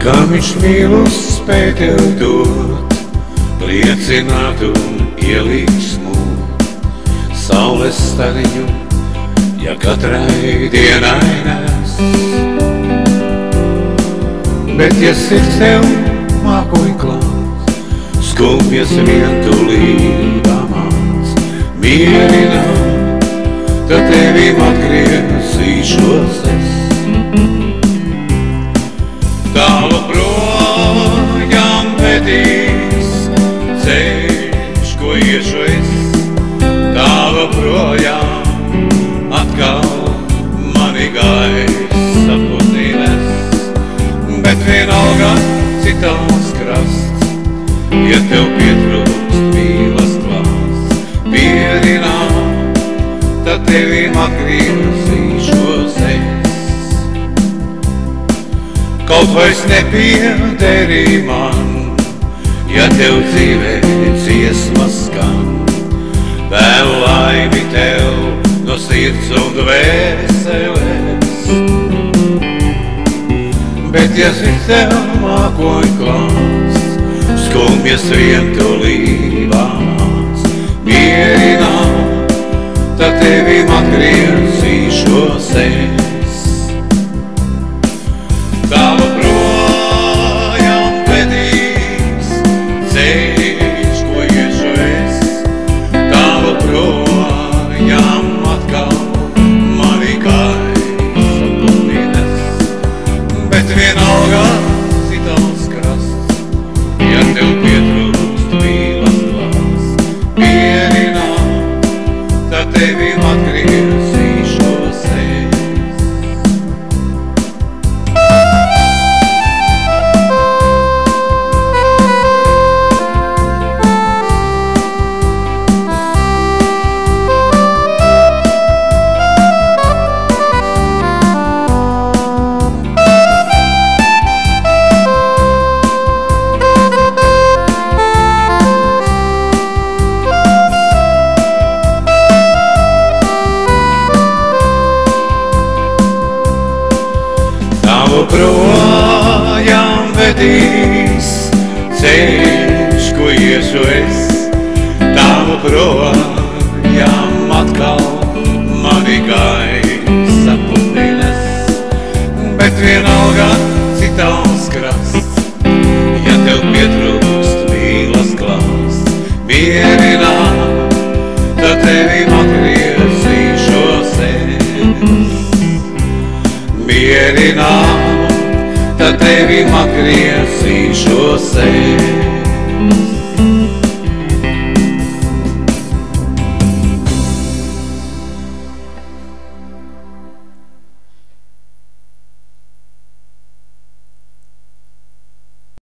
Kā viņš mīl spēj tev dot, liecināt un ielīgsmot saules stariņu, ja katrai dienai nes. Bet ja sirds tev mākoņ klāt, skumjas vientulībā māc mierināt, tad tevim atgriezīšos es. Tālu projām vedīs ceļš, ko iešu es, tālu projām atkal mani gaisa putīnes, bet vienalga citāls krasts, ja tev pietrūkst mīlas klāsts, pierināt, tad tevim atgriezīšos es. Kaut vairs nepiederī man, ja tev dzīvē dziesmas skan, vēl laimi tev no sirds un dvēseles. Bet ja sirds tev mākoņ klāsts, skumjas vientulībā māc mierināt, tad tevim atgriezīšos es. Tālu projām vedīs ceļš, ko iešu es, tālu projām atkal mani gaisa putīnes, bet vienalga citāls krasts, ja tev pietrūkst mīlas klāsts, pierināt, tad tevim atgriezīšos es. Tālu projām vedīs ceļš, ko iešu es, tālu projām atkal mani gaisa putīnes, bet vienalga citāls krasts, ja tev pietrūkst mīlas klāsts, mierināt, tad tevim atgriezīšos es. Mierināt, tad tevim atgriezīšos es.